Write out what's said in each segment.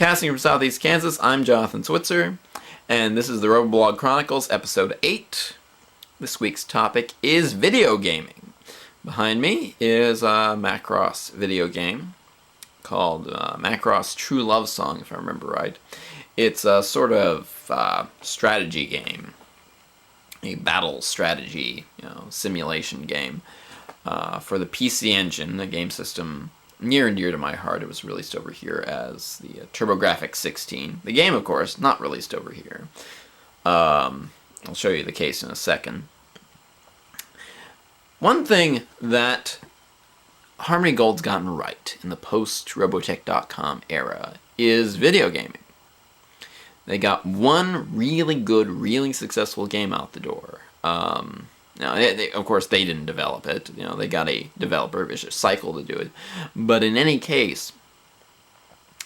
Broadcasting from Southeast Kansas, I'm Jonathan Switzer, and this is the Roboblog Chronicles, Episode 8. This week's topic is video gaming. Behind me is a Macross video game called Macross True Love Song, if I remember right. It's a sort of strategy game, a battle strategy, simulation game for the PC Engine, a game system near and dear to my heart. It was released over here as the TurboGrafx 16. The game, of course, not released over here. I'll show you the case in a second. One thing that Harmony Gold's gotten right in the post-Robotech.com era is video gaming. They got one really good, really successful game out the door. Now, of course, they didn't develop it. They got a developer vicious cycle to do it. But in any case,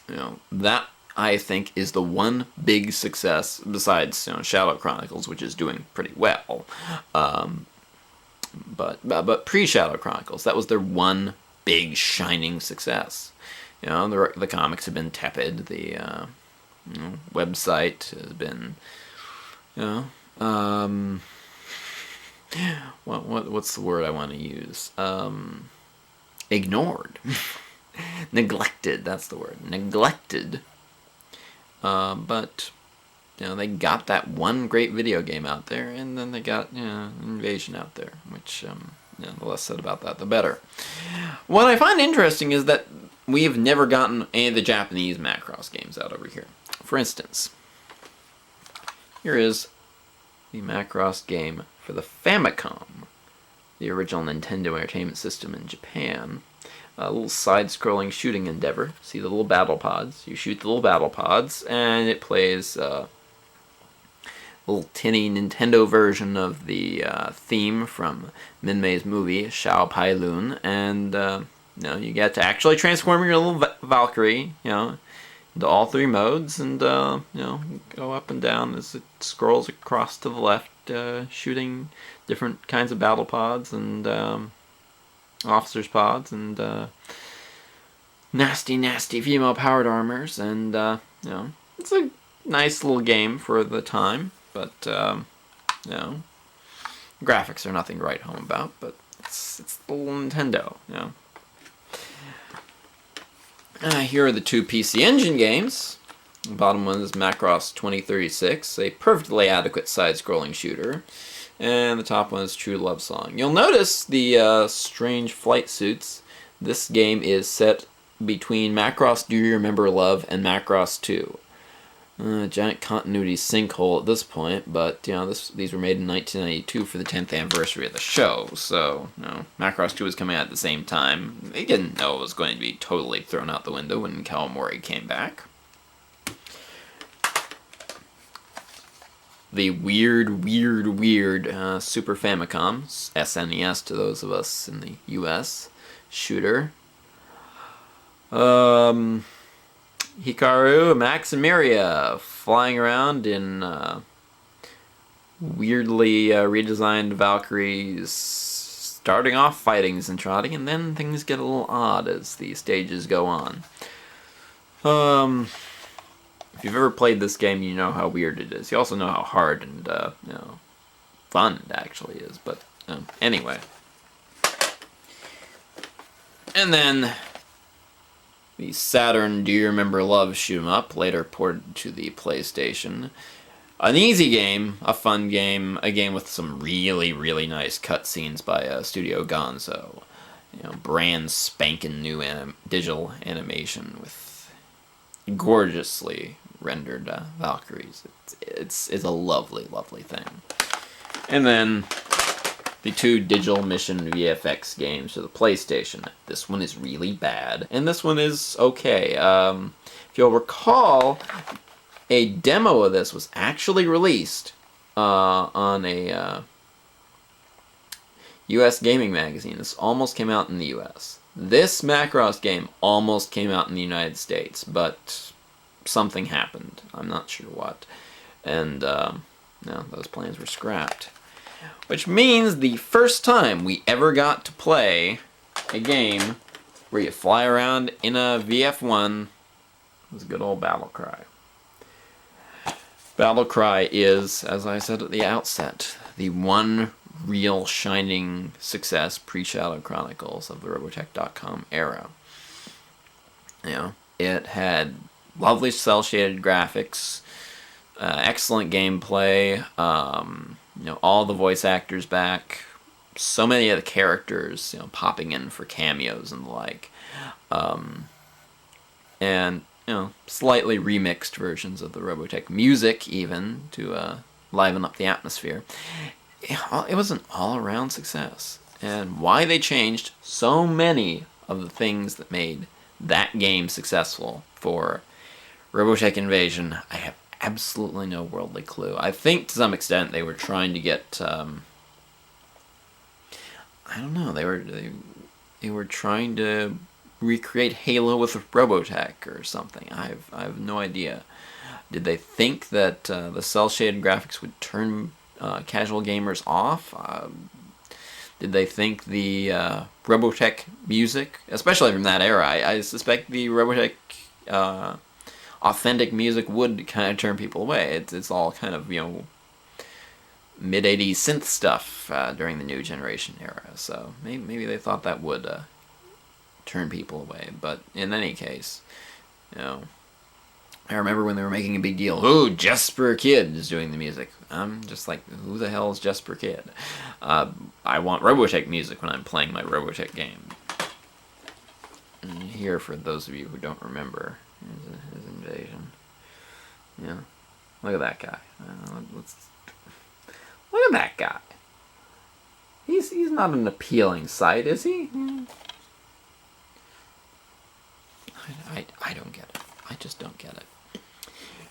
that I think is the one big success besides Shadow Chronicles, which is doing pretty well. But pre-Shadow Chronicles, that was their one big shining success. The comics have been tepid. The website has been, what's the word I want to use? Ignored. Neglected, that's the word. Neglected. But, they got that one great video game out there, and then they got, Invasion out there, which, the less said about that, the better. What I find interesting is that we have never gotten any of the Japanese Macross games out over here. For instance, here is the Macross game for the Famicom, the original Nintendo Entertainment System in Japan. A little side-scrolling shooting endeavor. See the little battle pods? You shoot the little battle pods, and it plays a little tinny Nintendo version of the theme from Minmei's movie, Xiao Pai Lun, and you get to actually transform your little Valkyrie, into all three modes, and go up and down as it scrolls across to the left, shooting different kinds of battle pods and officers pods and nasty female powered armors, and it's a nice little game for the time, but graphics are nothing to write home about, but it's the little Nintendo, here are the two PC Engine games. The bottom one is Macross 2036, a perfectly adequate side-scrolling shooter. And the top one is True Love Song. You'll notice the strange flight suits. This game is set between Macross Do You Remember Love and Macross 2. Giant continuity sinkhole at this point, but these were made in 1992 for the 10th anniversary of the show, so Macross 2 was coming out at the same time. They didn't know it was going to be totally thrown out the window when Kawamori came back. The weird Super Famicom, SNES to those of us in the US, shooter. Hikaru, Max, and Miria flying around in weirdly redesigned Valkyries, starting off fighting Zentradi, and then things get a little odd as the stages go on. If you've ever played this game, you know how weird it is. You also know how hard and fun it actually is. But anyway, and then the Saturn Do You Remember Love shoot 'em up, later ported to the PlayStation. An easy game, a fun game, a game with some really nice cutscenes by Studio Gonzo. Brand spanking new digital animation with gorgeously rendered Valkyries. It's a lovely thing. And then the two digital mission VFX games for the PlayStation. This one is really bad, and this one is okay. If you'll recall, a demo of this was actually released on a US gaming magazine. This almost came out in the US. This Macross game almost came out in the United States, but something happened. I'm not sure what. And those plans were scrapped. Which means the first time we ever got to play a game where you fly around in a VF1 was good old Battlecry. Battlecry is, as I said at the outset, the one real shining success pre-Shadow Chronicles of the Robotech.com era. You know, it had lovely cel-shaded graphics, excellent gameplay, you know, all the voice actors back, so many of the characters, you know, popping in for cameos and the like, and you know, slightly remixed versions of the Robotech music even to liven up the atmosphere. It was an all-around success, and why they changed so many of the things that made that game successful for Robotech Invasion, I have absolutely no worldly clue. I think to some extent they were trying to get, I don't know, they were trying to recreate Halo with Robotech or something. I have no idea. Did they think that the cel-shaded graphics would turn casual gamers off? Did they think the Robotech music, especially from that era, I suspect the Robotech authentic music would kind of turn people away. It's all kind of, you know, mid-'80s synth stuff during the new generation era, so maybe they thought that would turn people away. But in any case, you know, I remember when they were making a big deal, "Oh, Jesper Kid is doing the music." I'm just like, who the hell is Jesper Kid? I want Robotech music when I'm playing my Robotech game. And here, for those of you who don't remember, his Invasion. Yeah, look at that guy. Look at that guy. He's not an appealing sight, is he? I don't get it. I just don't get it.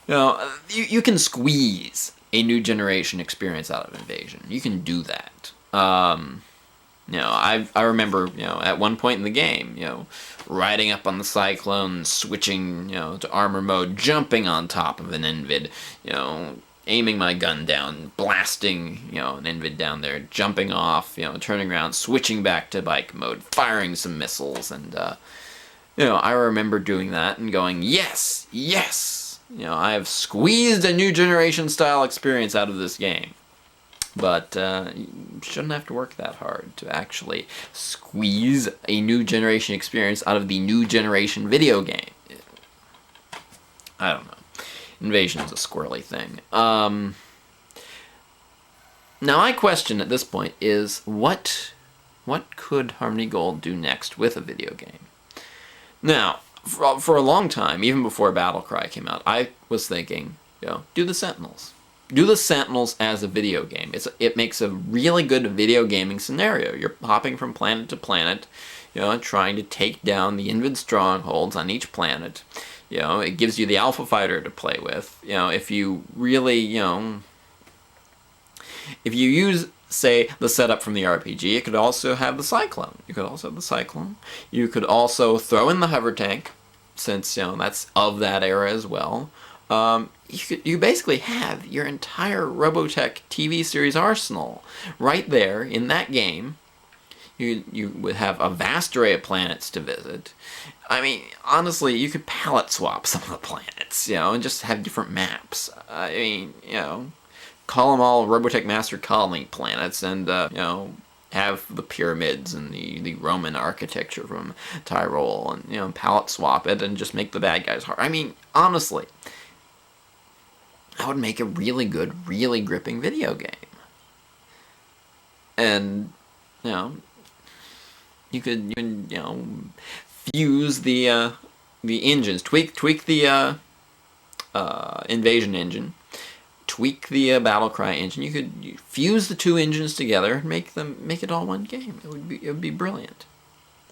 You know, you can squeeze a new generation experience out of Invasion. You can do that. You know, I remember, you know, at one point in the game, you know, riding up on the Cyclone, switching, you know, to armor mode, jumping on top of an Invid, you know, aiming my gun down, blasting, you know, an Invid down there, jumping off, you know, turning around, switching back to bike mode, firing some missiles, and, you know, I remember doing that and going, yes, yes! You know, I have squeezed a new generation style experience out of this game. But you shouldn't have to work that hard to actually squeeze a new generation experience out of the new generation video game. I don't know. Invasion is a squirrely thing. Now my question at this point is, what could Harmony Gold do next with a video game? Now, for a long time, even before Battlecry came out, I was thinking, you know, do the Sentinels. Do the Sentinels as a video game. It makes a really good video gaming scenario. You're hopping from planet to planet, you know, trying to take down the Invid strongholds on each planet. You know, it gives you the Alpha Fighter to play with. You know, if you really, you know, if you use, say, the setup from the RPG, it could also have the Cyclone. You could also have the Cyclone. You could also throw in the hover tank, since, you know, that's of that era as well. You basically have your entire Robotech TV series arsenal right there in that game. You would have a vast array of planets to visit. I mean, honestly, you could palette swap some of the planets, you know, and just have different maps. I mean, you know, call them all Robotech Master Colony planets, and, you know, have the pyramids and the Roman architecture from Tyrol, and, you know, palette swap it and just make the bad guys hard. I mean, honestly, that would make a really good, really gripping video game. And, you know, you could you know, fuse the engines, tweak the Invasion engine, tweak the Battlecry engine. You could fuse the two engines together and make it all one game. It would be brilliant.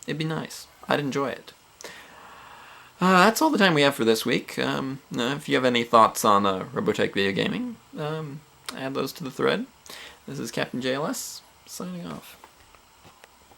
It'd be nice. I'd enjoy it. That's all the time we have for this week. If you have any thoughts on Robotech video gaming, add those to the thread. This is Captain JLS, signing off.